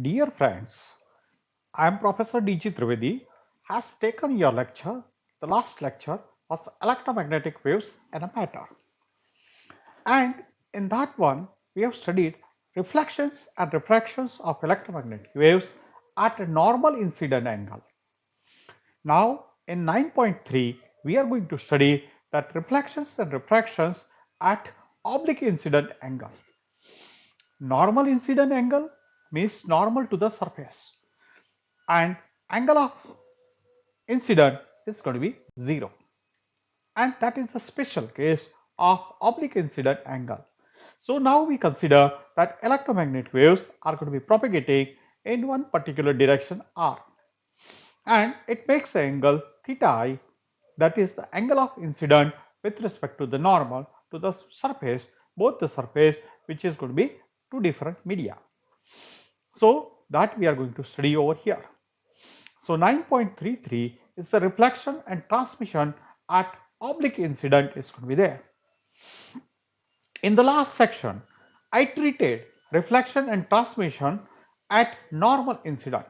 Dear friends, I am Professor D.G. Trivedi has taken your lecture. The last lecture was electromagnetic waves and a matter. And in that one, we have studied reflections and refractions of electromagnetic waves at a normal incident angle. Now, in 9.3, we are going to study that reflections and refractions at oblique incident angle. Normal incident angle means normal to the surface, and angle of incident is going to be 0, and that is the special case of oblique incident angle. So now we consider that electromagnetic waves are going to be propagating in one particular direction r, and it makes the angle theta I, that is the angle of incident with respect to the normal to the surface, both the surface, which is going to be two different media. So that we are going to study over here. So 9.33 is the reflection and transmission at oblique incident is going to be there. In the last section, I treated reflection and transmission at normal incident.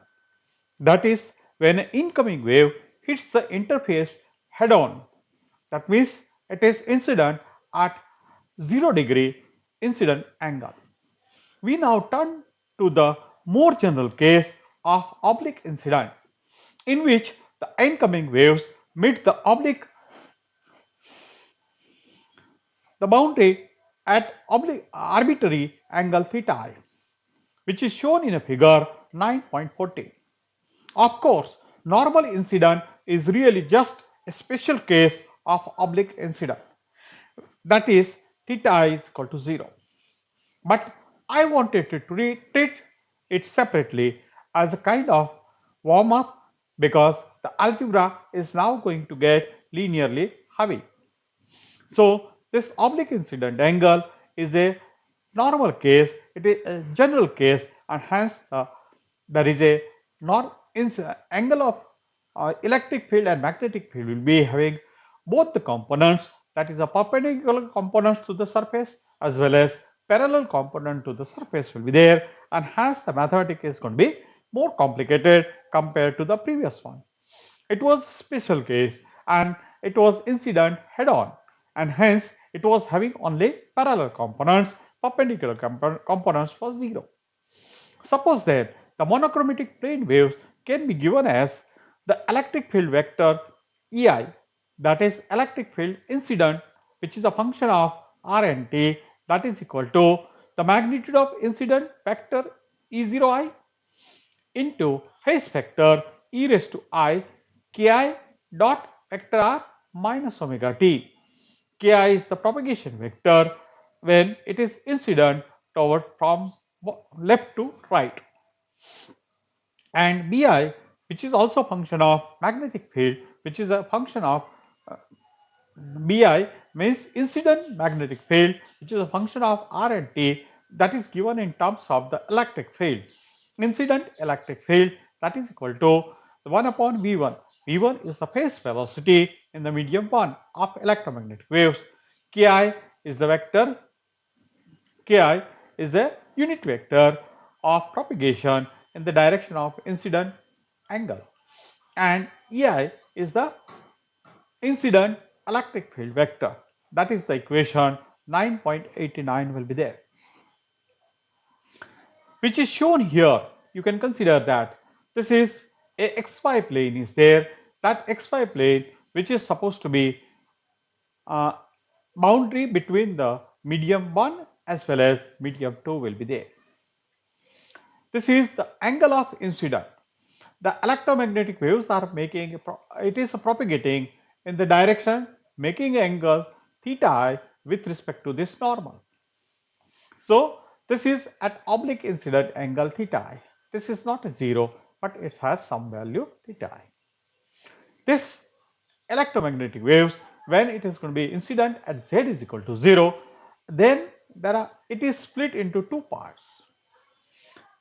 That is when an incoming wave hits the interface head on. That means it is incident at 0 degree incident angle. We now turn to the more general case of oblique incident, in which the incoming waves meet the boundary at arbitrary angle theta I, which is shown in a figure 9.14. Of course, normal incident is really just a special case of oblique incident, that is theta I is equal to 0. But I wanted to treat it separately as a kind of warm up, because the algebra is now going to get linearly heavy. So this oblique incident angle is a normal case, it is a general case, and hence there is a angle of electric field and magnetic field will be having both the components, that is a perpendicular components to the surface as well as parallel component to the surface will be there, and hence the mathematics is going to be more complicated compared to the previous one. It was a special case and it was incident head on, and hence it was having only parallel components, perpendicular components was 0. Suppose that the monochromatic plane waves can be given as the electric field vector EI, that is electric field incident, which is a function of R and T, that is equal to the magnitude of incident vector E0I into phase vector e raised to I ki dot vector r minus omega t. Ki is the propagation vector when it is incident toward from left to right, and bi, which is also a function of magnetic field, which is a function of uh, bi means incident magnetic field, which is a function of r and t, that is given in terms of the electric field. Incident electric field, that is equal to 1 upon v1. v1 is the phase velocity in the medium 1 of electromagnetic waves. Ki is the vector, ki is a unit vector of propagation in the direction of incident angle, and ei is the incident electric field vector. That is the equation 9.89 will be there, which is shown here. You can consider that this is a xy plane is there, that xy plane which is supposed to be uh, boundary between the medium 1 as well as medium 2 will be there. This is the angle of incident. The electromagnetic waves are making it is propagating in the direction making angle theta I with respect to this normal. So this is at oblique incident angle theta I. This is not a 0, but it has some value theta I. This electromagnetic waves, when it is going to be incident at z is equal to 0, then it is split into two parts.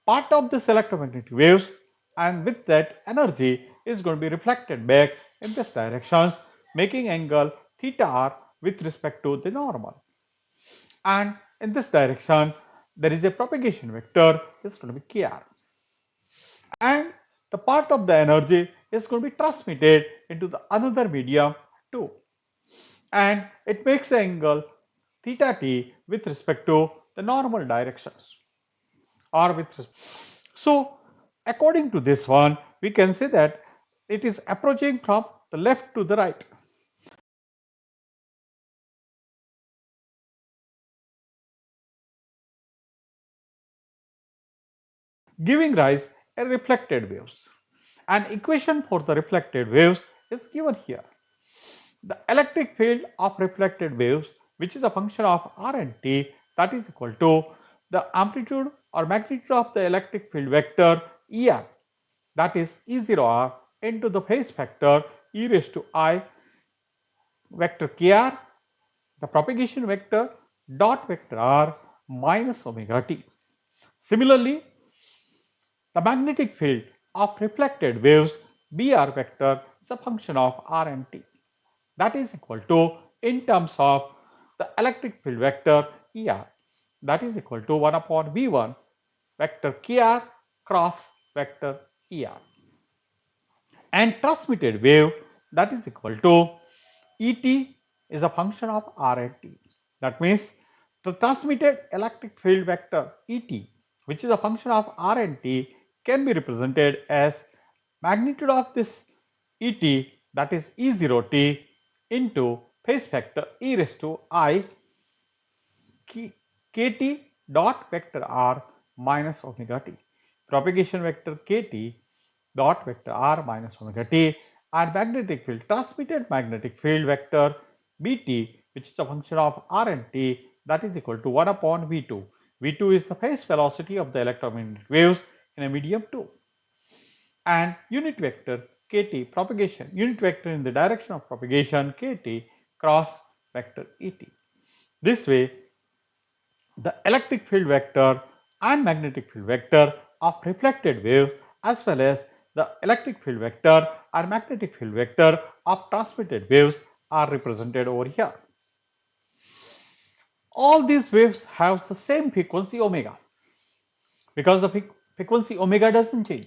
Part of this electromagnetic waves, and with that energy is going to be reflected back in this directions, making angle theta r with respect to the normal. And in this direction, there is a propagation vector, is going to be kr. and the part of the energy is going to be transmitted into the another medium too, and it makes the angle theta t with respect to the normal directions or with so according to this one we can say that it is approaching from the left to the right, giving rise a reflected waves. An equation for the reflected waves is given here. The electric field of reflected waves, which is a function of r and t, that is equal to the amplitude or magnitude of the electric field vector Er, that is E0r into the phase factor e raised to I vector kr, the propagation vector dot vector r minus omega t. Similarly, the magnetic field of reflected waves Br vector is a function of r and t. That is equal to, in terms of the electric field vector Er, that is equal to 1 upon V1 vector Kr cross vector Er, and transmitted wave, that is equal to Et is a function of r and t. That means the transmitted electric field vector Et, which is a function of r and t, can be represented as magnitude of this Et, that is E0t, into phase factor e raised to I kt dot vector r minus omega t. Propagation vector kt dot vector r minus omega t, and magnetic field, transmitted magnetic field vector bt, which is a function of r and t, that is equal to 1 upon v2. v2 is the phase velocity of the electromagnetic waves in a medium 2, and unit vector kt, propagation unit vector in the direction of propagation kt cross vector et. This way the electric field vector and magnetic field vector of reflected waves, as well as the electric field vector and magnetic field vector of transmitted waves, are represented over here. All these waves have the same frequency omega, because the frequency omega doesn't change.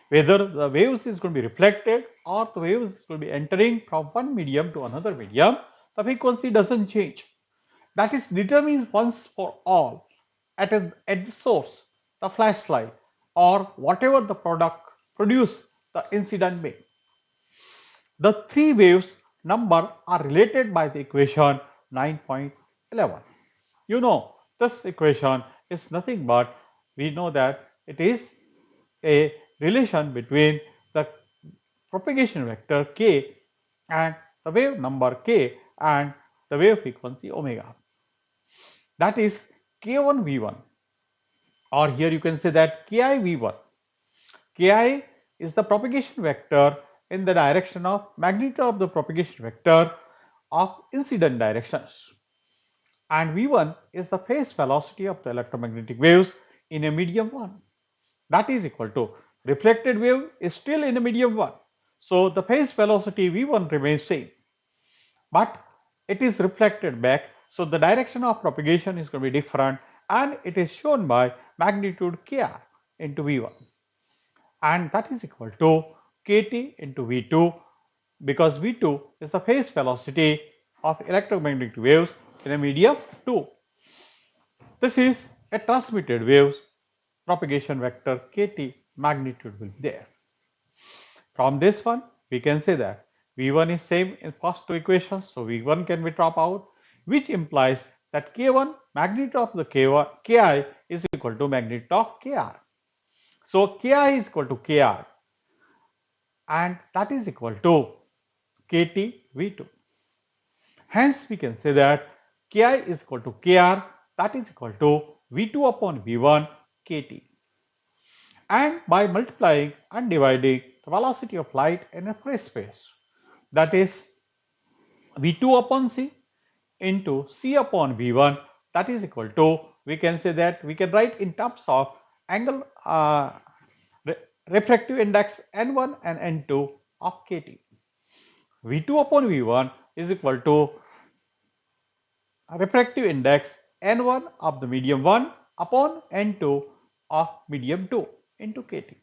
Whether the waves is going to be reflected or the waves is going to be entering from one medium to another medium, the frequency doesn't change. That is determined once for all at the source, the flashlight, or whatever the product produce the incident may. The three waves number are related by the equation 9.11. You know, this equation is nothing but, we know that it is a relation between the propagation vector k and the wave number k and the wave frequency omega. That is k1 v1, or here you can say that ki v1. Ki is the propagation vector in the direction of magnitude of the propagation vector of incident directions, and v1 is the phase velocity of the electromagnetic waves in a medium 1. That is equal to, reflected wave is still in a medium 1, so the phase velocity v1 remains same, but it is reflected back, so the direction of propagation is going to be different, and it is shown by magnitude kr into v1, and that is equal to kt into v2, because v2 is the phase velocity of electromagnetic waves in a medium 2. This is a transmitted waves propagation vector kt, magnitude will be there. From this one we can say that v1 is same in first two equations, so v1 can be dropped out, which implies that k1 magnitude of the ki is equal to magnitude of kr. So ki is equal to kr, and that is equal to kt v2. Hence we can say that ki is equal to kr, that is equal to v2 upon v1 kt. And by multiplying and dividing the velocity of light in a free space, that is v2 upon c into c upon v1, that is equal to, we can say that we can write in terms of angle refractive index n1 and n2 of kt. v2 upon v1 is equal to refractive index n1 of the medium 1 upon n2 of medium 2 into kt.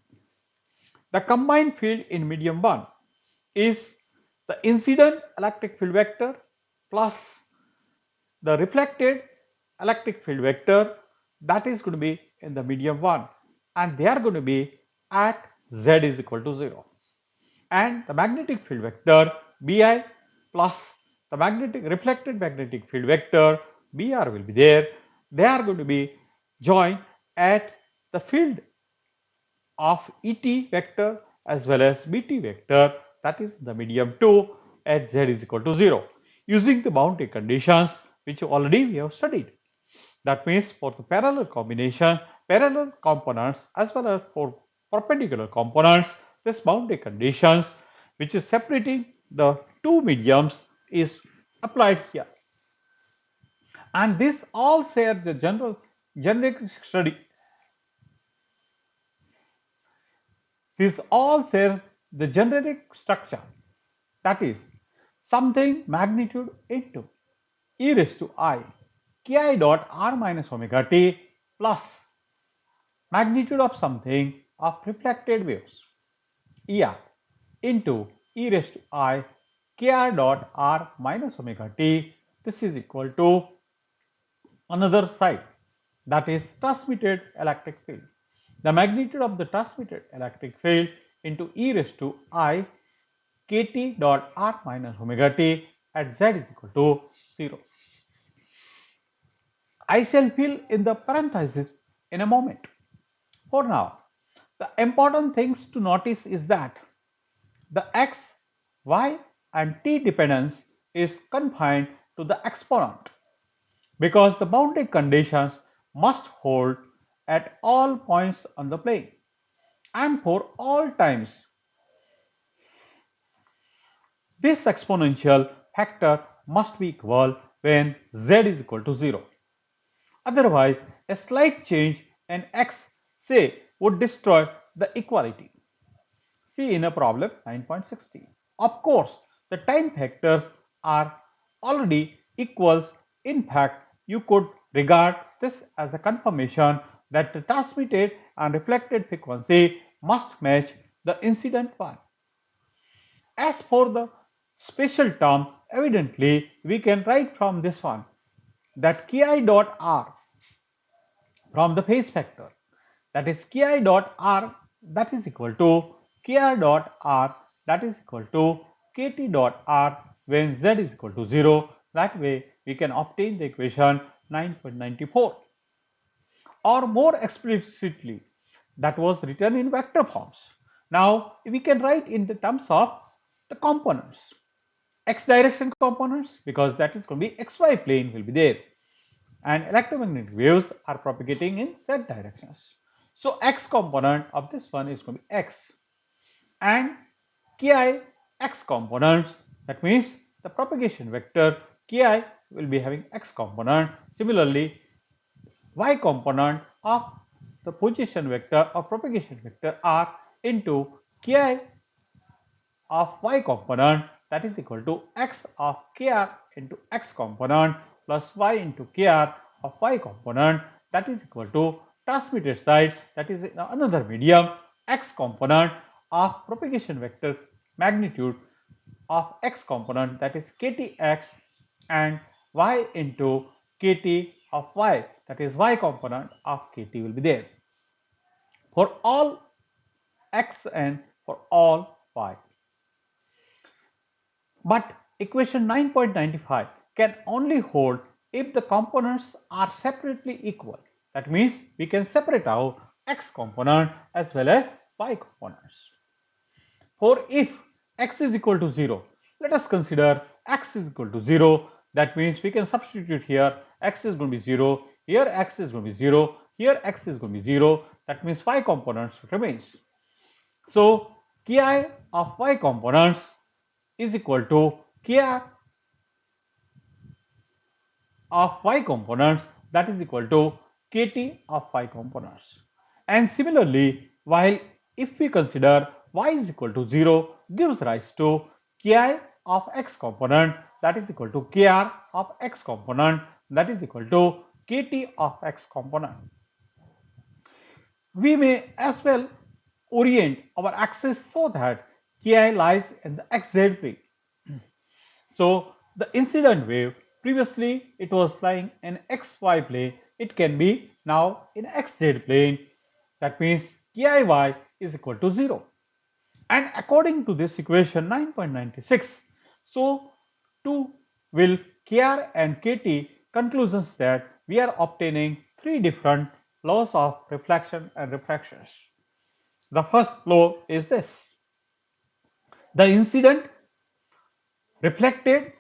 The combined field in medium 1 is the incident electric field vector plus the reflected electric field vector that is going to be in the medium 1, and they are going to be at z is equal to 0, and the magnetic field vector Bi plus the reflected magnetic field vector Br will be there. They are going to be joined at the field of Et vector as well as Bt vector, that is the medium 2 at z is equal to 0, using the boundary conditions which already we have studied. That means for the parallel combination, parallel components as well as for perpendicular components, this boundary conditions which is separating the two mediums is applied here. And this all share the generic study. This all share the generic structure, that is something magnitude into e raised to I ki dot r minus omega t plus magnitude of something of reflected waves Er into e raised to I kr dot r minus omega t. This is equal to another side, that is transmitted electric field. The magnitude of the transmitted electric field into e raised to I kt dot r minus omega t at z is equal to 0. I shall fill in the parenthesis in a moment. For now, the important things to notice is that the x, y and t dependence is confined to the exponent, because the boundary conditions must hold at all points on the plane and for all times. This exponential factor must be equal when z is equal to 0. Otherwise, a slight change in x, say, would destroy the equality. See in a problem 9.16. Of course, the time factors are already equals. In fact, you could regard this as a confirmation that the transmitted and reflected frequency must match the incident one. As for the special term, evidently we can write from this one that ki dot r from the phase factor, that is ki dot r, that is equal to ki dot r, that is equal to kt dot r when z is equal to 0. That way we can obtain the equation 9.94, or more explicitly that was written in vector forms. Now we can write in the terms of the components, x direction components, because that is going to be xy plane will be there, and electromagnetic waves are propagating in z directions. So x component of this one is going to be x, and ki x components, that means the propagation vector ki will be having x component. Similarly, y component of the position vector or propagation vector r into ki of y component, that is equal to x of kr into x component plus y into kr of y component, that is equal to transmitted side, that is another medium, x component of propagation vector magnitude of x component, that is ktx, and y into kt of y, that is y component of kt will be there for all x and for all y. But equation 9.95 can only hold if the components are separately equal. That means we can separate out x component as well as y components. For if x is equal to 0, let us consider x is equal to 0. That means we can substitute here x is going to be 0, here x is going to be 0, here x is going to be 0. That means y components remains. So ki of y components is equal to ki of y components, that is equal to kt of y components. And similarly, while if we consider y is equal to 0, gives rise to ki of x component, that is equal to kr of x component, that is equal to kt of x component. We may as well orient our axis so that Ki lies in the xz plane. So the incident wave, previously it was lying in xy plane, it can be now in xz plane. That means Kiy is equal to 0. And according to this equation 9.96, so to will Kr and Kt conclusions that we are obtaining three different laws of reflection and refractions. The first law is this: the incident, reflected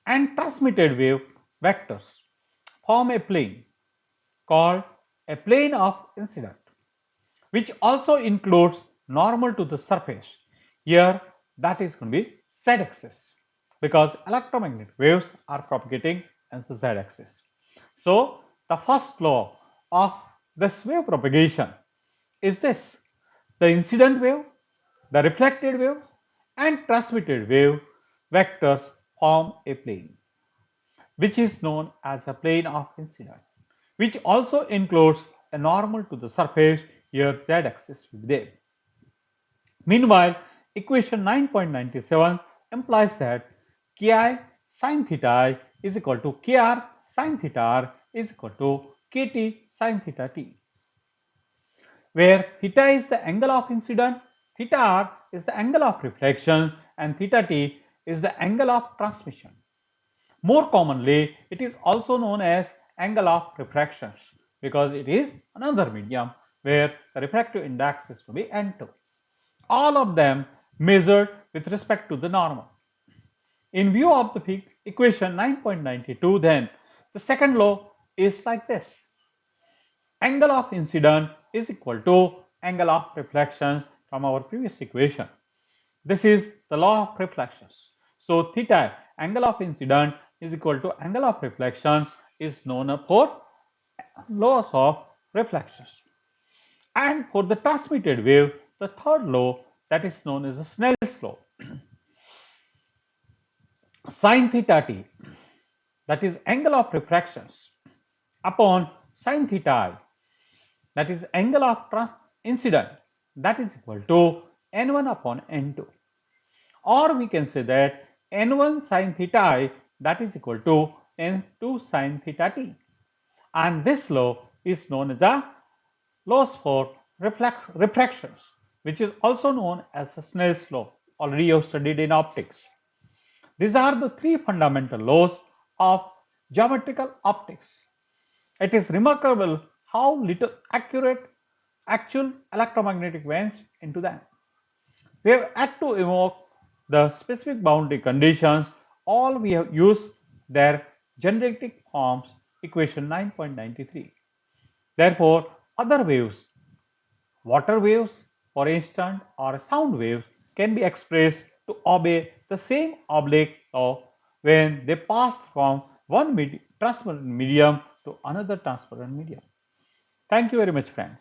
and transmitted wave vectors form a plane called a plane of incident, which also includes normal to the surface. Here that is going to be z-axis because electromagnetic waves are propagating in the z-axis. So the first law of this wave propagation is this: the incident wave, the reflected wave and transmitted wave vectors form a plane, which is known as a plane of incident, which also includes a normal to the surface. Here z-axis will be there. Meanwhile, equation 9.97 implies that Ki sin theta I is equal to Kr sin theta r is equal to Kt sin theta t, where theta is the angle of incident, theta r is the angle of reflection, and theta t is the angle of transmission. More commonly, it is also known as angle of refractions because it is another medium where the refractive index is to be N2. All of them measured with respect to the normal. In view of the equation 9.92, then the second law is like this: angle of incident is equal to angle of reflection from our previous equation. This is the law of reflections. So theta, angle of incident, is equal to angle of reflection, is known for laws of reflections. And for the transmitted wave, the third law, that is known as the Snell's law. Sin theta t, that is angle of refractions, upon sin theta I, that is angle of incident, that is equal to n1 upon n2. Or we can say that n1 sin theta I, that is equal to n2 sin theta t. And this law is known as the laws for refractions, which is also known as the Snell's law. Already you have studied in optics. These are the three fundamental laws of geometrical optics. It is remarkable how little accurate actual electromagnetic went into them. We have had to evoke the specific boundary conditions. All we have used their genetic forms, equation 9.93. Therefore, other waves, water waves, for instance, or sound waves can be expressed to obey the same oblique law when they pass from one transparent medium to another transparent medium. Thank you very much, friends.